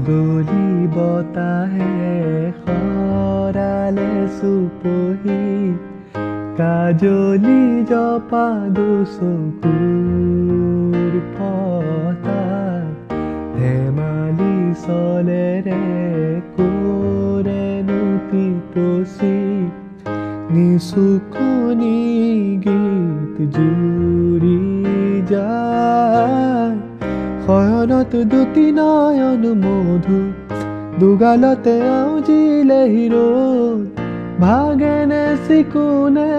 মুকলি বতাহে খৰালে চুপহি কাজলি জপা দুচকুৰ ফটা ধেমালি চলেৰে কোৰেনো টিপচি নিচুকনি গীত জুৰি যায় শয়নত দুটি নয়ন মধু দুগালতে আউজিলে হিৰ'দ ভাগেনে চিকুনে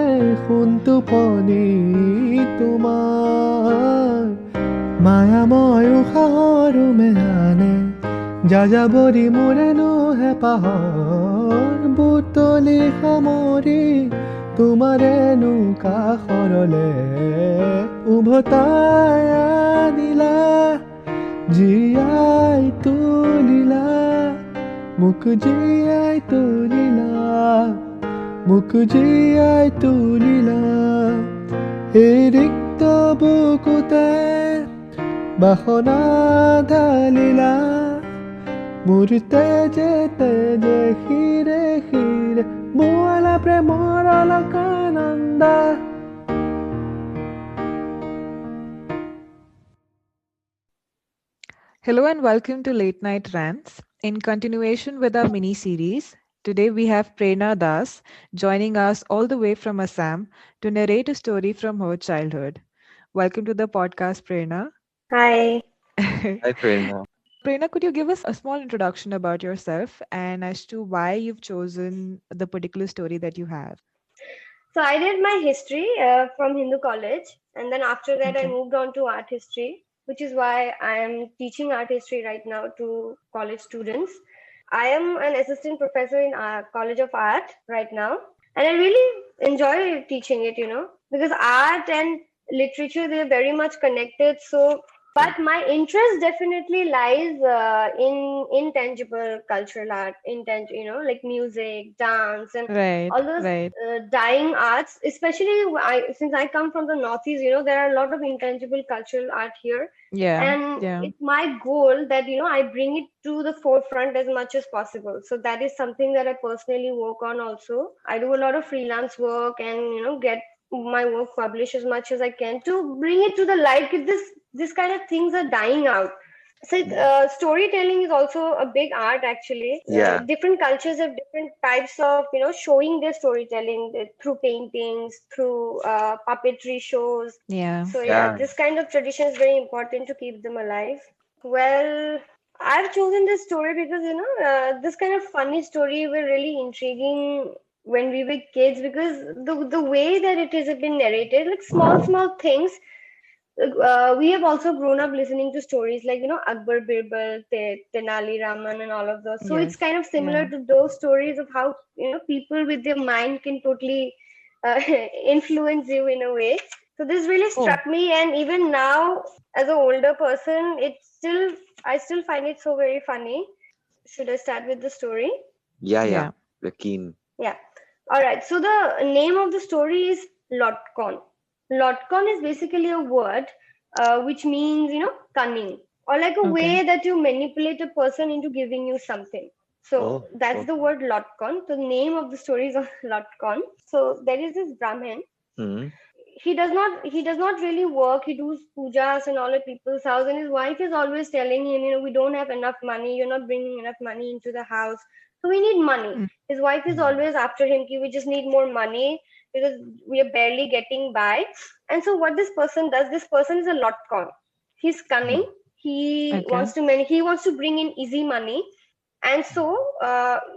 সোণটোপনি তোমাৰ মায়াময় উশাহৰো মেহানে যাযাবৰী মোৰেনো হেঁপাহৰ বুটলি সামৰি তোমাৰেনো কাষৰলে উভতাই আনিলা জীয়াই তুলিলা মোক জীয়াই তুলিলা মোক জীয়াই তুলিলা এই ৰিক্ত বুকুতে বাসনা ঢালিলা মোৰ তেজে তেজে শিৰে শিৰে মোৱালা প্ৰেমৰ Alaknanda. Hello and welcome to Late Night Rants. In continuation with our mini-series, today we have Prerna Das joining us all the way from Assam to narrate a story from her childhood. Welcome to the podcast, Prerna. Hi. Hi, Prerna. Prerna, could you give us a small introduction about yourself and as to why you've chosen the particular story that you have? So I did my history from Hindu college, and then after that I Okay. moved on to art history, which is why I am teaching art history right now to college students. I am an assistant professor in College of Art right now, and I really enjoy teaching it, because art and literature, they're very much connected. So, but my interest definitely lies in intangible cultural art, like music, dance, and Right, all those right. dying arts. Especially since I come from the Northeast, there are a lot of intangible cultural art here. Yeah, And yeah. it's my goal that I bring it to the forefront as much as possible. So that is something that I personally work on also. I do a lot of freelance work and get my work published as much as I can to bring it to the light. This kind of things are dying out. So storytelling is also a big art actually. Yeah. Different cultures have different types of showing their storytelling through paintings, through puppetry shows. Yeah. So Yeah. this kind of tradition is very important to keep them alive. Well, I've chosen this story because this kind of funny story were really intriguing when we were kids, because the way that it has been narrated, like small things. We have also grown up listening to stories like Akbar Birbal, Tenali Raman, and all of those. So it's Yes, kind of similar yeah. to those stories of how people with their mind can totally influence you in a way. So this really Oh. struck me, and even now, as an older person, I still find it so very funny. Should I start with the story? Yeah. We're keen. Yeah. All right. So the name of the story is Lotkon. Lotkon is basically a word which means, cunning, or like a Okay. way that you manipulate a person into giving you something. So Oh, that's okay. the word Lotkon. The name of the story is Lotkon. So there is this Brahmin. Hmm. He does not really work. He does pujas and all at people's house, and his wife is always telling him, we don't have enough money, you're not bringing enough money into the house, so we need money. Mm. His wife is always after him, we just need more money because we are barely getting by. And so what this person does, this person is a Lotkon. He's cunning. He Okay. wants to bring in easy money, and so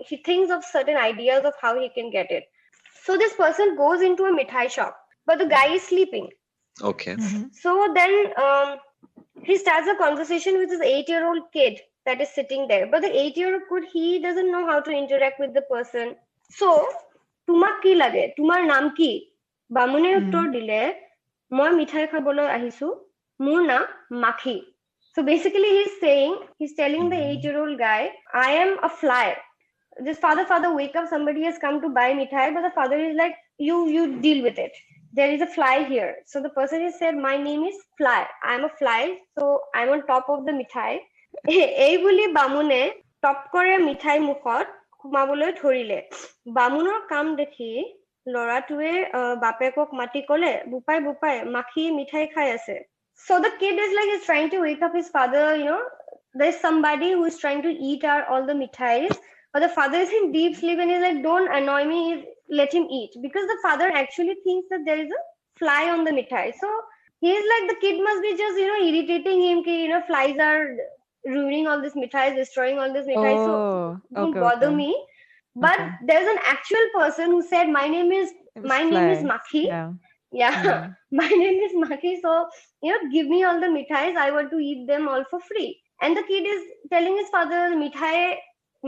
he thinks of certain ideas of how he can get it. So this person goes into a mithai shop, but the guy is sleeping. Okay. Mhm. So then he starts a conversation with his 8-year-old kid that is sitting there. But the 8-year-old kid, he doesn't know how to interact with the person. So, তোমাক কি লাগে? তোমাৰ নাম কি? বামুণে উত্তৰ দিলে, মই মিঠাই খাবলৈ আহিছো, মোৰ নাম মাখি. So basically he's telling the 8-year-old guy, I am a fly. This father, wake up, somebody has come to buy mithai, but the father is like, you deal with it. There is a fly here. So the person has said, my name is Fly. I'm a fly. So I'm on top of the mithai. এই বুলি বামুণে top কৰে মিঠাই মুখত সোমাবলৈ ধৰিলে। বামুণৰ কাম দেখি ল'ৰাটোৱে বাপেকক মাতি ক'লে, বোপাই বোপাই মাখি মিঠাই খাই আছে। So the kid is like he's trying to wake up his father, there's somebody who is trying to eat all the mithais, but the father is in deep sleep and he's like, don't annoy me, let him eat. Because the father actually thinks that there is a fly on the mithai. So he's like, the kid must be just, irritating him, flies are ruining all this mithais, destroying all this mithais, so Oh, don't okay, bother okay. me. But Okay. there's an actual person who said, It was my name is fly. Makhi. Yeah. Yeah, my name is Makhi. So, give me all the mithais. I want to eat them all for free. And the kid is telling his father, mithai,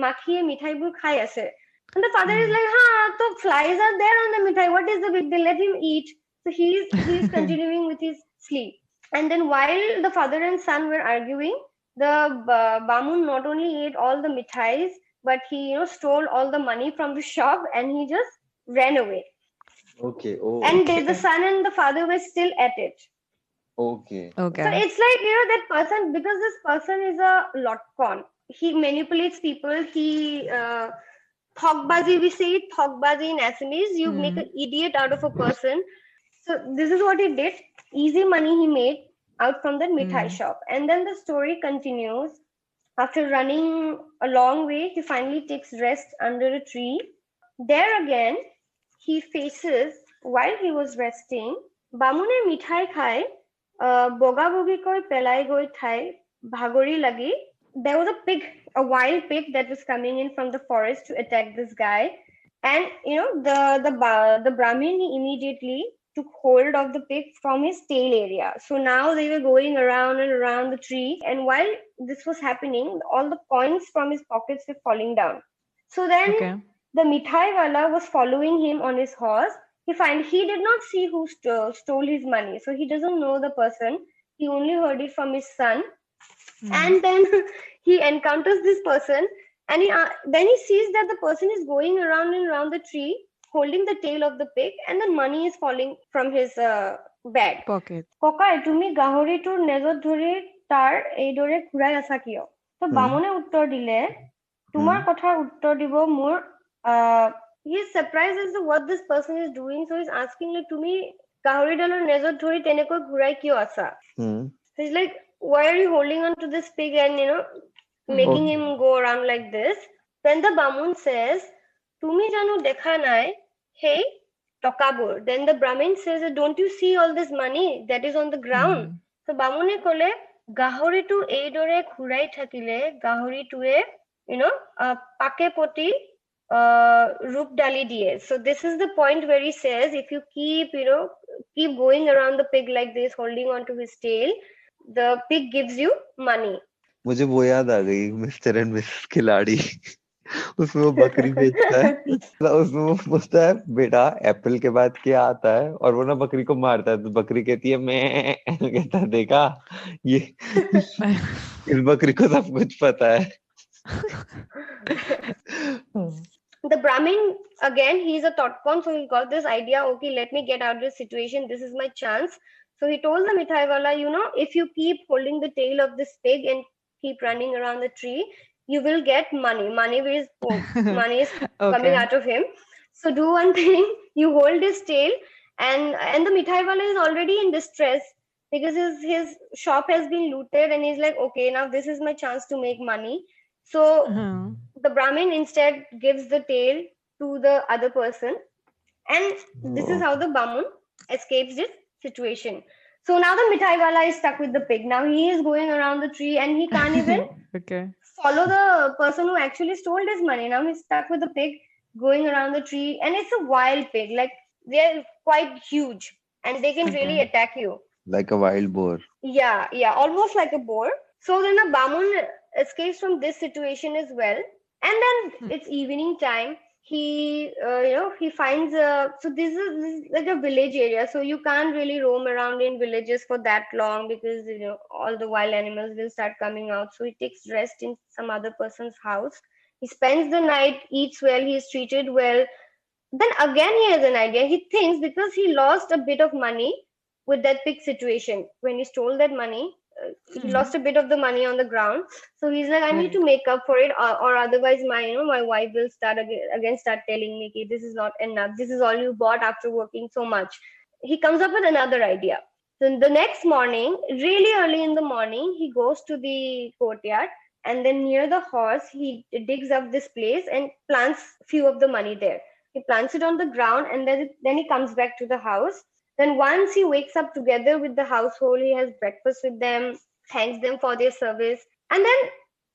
Makhi, mithai bur khai ase. And the father is like, ha, so flies are there on the mithai. What is the big deal? Let him eat. So he's continuing with his sleep. And then while the father and son were arguing, the Bamun not only ate all the mithais, but he, stole all the money from the shop and he just ran away. Okay. Oh. And Okay. the son and the father were still at it. Okay. So Okay. it's like, that person, because this person is a Lotkon. He manipulates people. He thokbazi, we say it, thokbazi in Assamese. You make an idiot out of a person. So this is what he did. Easy money he made out from that mithai shop. And then the story continues. After running a long way, he finally takes rest under a tree. There again, he faces, while he was resting, বামুণে মিঠাই খাই বগা বগীকৈ পেলাই গৈ ঠাই ভাগৰি লাগি. There was a wild pig that was coming in from the forest to attack this guy. And the Brahmin, he immediately took hold of the pig from his tail area. So now they were going around and around the tree. And while this was happening, all the coins from his pockets were falling down. So then Okay. the mithai wala was following him on his horse. He did not see who stole his money. So he doesn't know the person. He only heard it from his son. And then he encounters this person, and then he sees that the person is going around and around the tree holding the tail of the pig, and the money is falling from his bag. Pocket. ককাই তুমি গাহৰিটোৰ নেজত ধৰি তাৰ এইদৰে ঘূৰাই আছা কিয়? তো বামুণে উত্তৰ দিলে, তোমাৰ কথাৰ উত্তৰ দিব মোৰ he is surprised as to what this person is doing. So he's asking like, তুমি গাহৰিডালৰ নেজত ধৰি তেনেকৈ ঘূৰাই কিয় আছা? So he's like, why are you holding on to this pig and making him go around like this? Then the Bamun says, Tumi janu dekha nai, hey, tokabur. Then the Brahmin says, don't you see all this money that is on the ground? So Bamune kole, gahori tu eidore khurai thakile, gahori tue, pake poti roop dali diye. So this is the point where he says, if you keep going around the pig like this, holding on to his tail, the pig gives you money. मुझे वो याद आ गई mister and Mrs खिलाड़ी उसमें वो बकरी बेचता है उसमें वो पूछता है बेटा एप्पल के बाद क्या आता है और वो ना बकरी को मारता है तो बकरी कहती है मैं कहता है देखा ये इस बकरी को सब कुछ पता है The Brahmin, again, he's a Lotkon, so he got this idea, okay, let me get out of this situation, this is my chance. So he told the mithai wala, if you keep holding the tail of this pig and keep running around the tree, you will get money. Money is okay. Coming out of him. So do one thing, you hold his tail, and the mithai wala is already in distress because his shop has been looted, and he's like, okay, now this is my chance to make money. So the Brahmin instead gives the tail to the other person, and this is how the Bamun escapes this situation. So now the mithai wala is stuck with the pig. Now he is going around the tree and he can't even follow the person who actually stole his money. Now he's stuck with the pig going around the tree, and it's a wild pig. Like, they're quite huge and they can really attack you. Like a wild boar. Yeah, almost like a boar. So then the Bamun escapes from this situation as well. And then it's evening time. He finds so this is like a village area, so you can't really roam around in villages for that long because all the wild animals will start coming out. So he takes rest in some other person's house. He spends the night, eats well, he is treated well. Then again he has an idea. He thinks, because he lost a bit of money with that pig situation when he stole that money, he lost a bit of the money on the ground. So he's like, I need to make up for it, or otherwise my wife will start telling me, "Ki, this is not enough. This is all you bought after working so much." He comes up with another idea. So the next morning, really early in the morning, he goes to the courtyard, and then near the horse, he digs up this place and plants few of the money there. He plants it on the ground, and then he comes back to the house. Then once he wakes up together with the household, he has breakfast with them, thanks them for their service, and then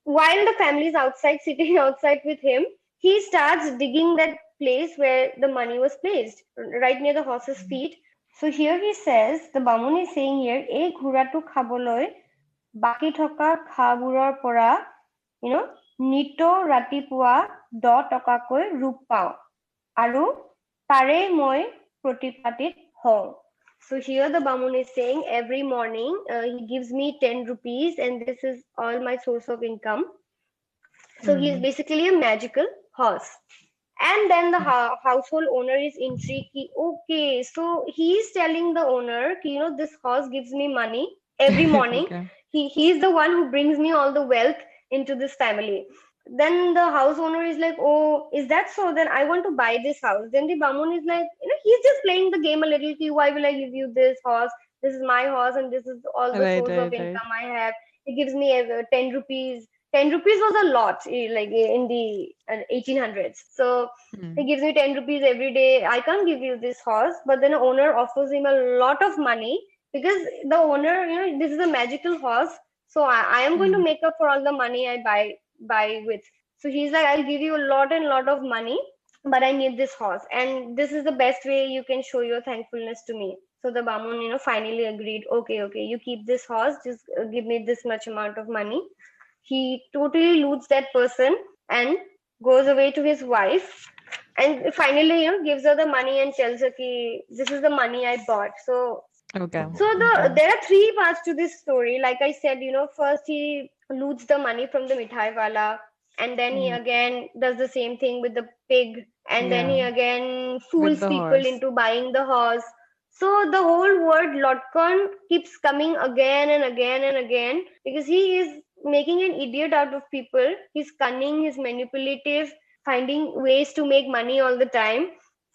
while the family is outside, sitting outside with him, he starts digging that place where the money was placed, right near the horse's feet. So here he says, the Bamun is saying here, "এই ঘোঁৰাটো খাবলৈ বাকী থকা ঘাঁহবোৰৰ পৰা, নিত ৰাতিপুৱা 10 টকাকৈ ৰূপ পাওঁ আৰু তাৰে মই প্ৰতিপাটিত হওঁ." So here the Bamun is saying every morning he gives me 10 rupees and this is all my source of income. So he is basically a magical horse. And then the household owner is intrigued. Okay, so he is telling the owner, this horse gives me money every morning. He is the one who brings me all the wealth into this family. Then the house owner is like, "Oh, is that so? Then I want to buy this house." Then the Bamun is like, he's just playing the game a little. Why will I give you this horse? This is my horse and this is all the source of income I have. He gives me 10 rupees. 10 rupees was a lot, like in the 1800s. So he gives me 10 rupees every day. I can't give you this horse. But then the owner offers him a lot of money because the owner, this is a magical horse. So I am going to make up for all the money I buy with. So he's like, "I'll give you a lot and lot of money, but I need this horse. And this is the best way you can show your thankfulness to me." So the Bamun, finally agreed. Okay, you keep this horse. Just give me this much amount of money. He totally loots that person and goes away to his wife. And finally, gives her the money and tells her, "This is the money I bought." So there are three parts to this story. Like I said, first he loots the money from the mithai wala, and then he again does the same thing with the pig, and then he again fools people into buying the horse. So the whole word Lotkon keeps coming again and again and again because he is making an idiot out of people. He's cunning, he's manipulative, finding ways to make money all the time.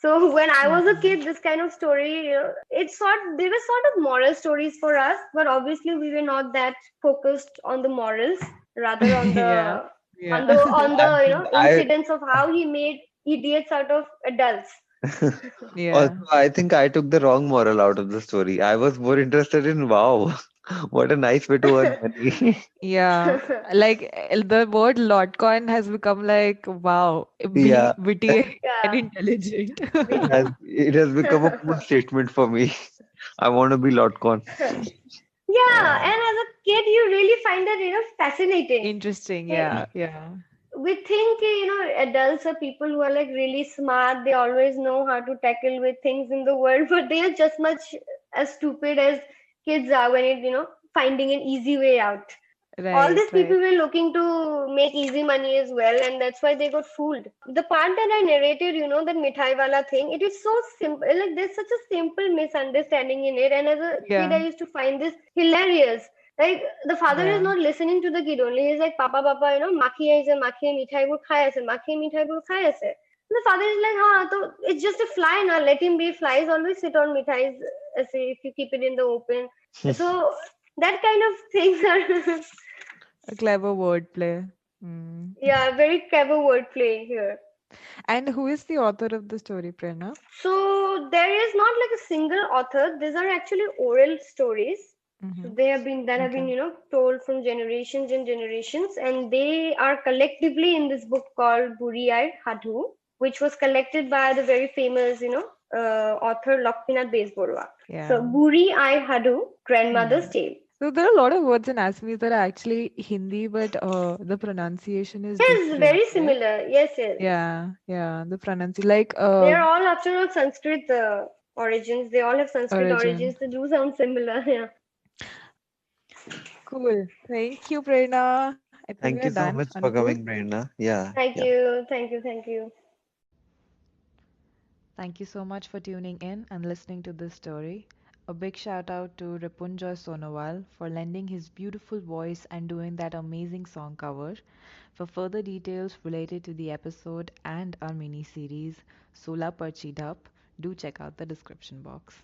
So when I was a kid, this kind of story, they were sort of moral stories for us, but obviously we were not that focused on the morals, rather on the incidents of how he made idiots out of adults. Also, I think I took the wrong moral out of the story. I was more interested in, wow, what a nice way to earn money. Like the word Lotkon has become like, wow, being witty and intelligent. It has become a cool statement for me. I want to be Lotkon. Yeah, and as a kid, you really find that fascinating. Interesting, We think adults are people who are like really smart. They always know how to tackle with things in the world, but they are just much as stupid as kids are when it finding an easy way out. All these people were looking to make easy money as well, and that's why they got fooled. The part that I narrated, that mithai wala thing, it is so simple. Like there's such a simple misunderstanding in it, and as a kid, I used to find this hilarious. Like the father is not listening to the kid only. He's like, "Papa, makhi aise, makhi mithai bur khai ase, makhi mithai bur khai ase." The father is like, "So it's just a fly now. Let him be. Flies always sit on mithais if you keep it in the open." So that kind of things are a clever wordplay. Yeah, very clever wordplay here. And who is the author of the story, Prerna? So there is not like a single author. These are actually oral stories. So they have been told from generations and generations, and they are collectively in this book called Buri Hadhu, which was collected by the very famous author Lakshmanath Bezborwa. So Buri Hadhu, Grandmother's Tale. So there are a lot of words in Assamese that are actually Hindi, but the pronunciation is different, very similar. Yes. Yeah. The pronunciation, like they are all after all Sanskrit origins. They all have Sanskrit origins. They do sound similar. Yeah. Cool. Thank you, Prerna. I think Thank you so much for coming, Prerna. Thank you. Thank you so much for tuning in and listening to this story. A big shout out to Ripunjoy Sonowal for lending his beautiful voice and doing that amazing song cover. For further details related to the episode and our mini series, Sola Parchi Dhap, do check out the description box.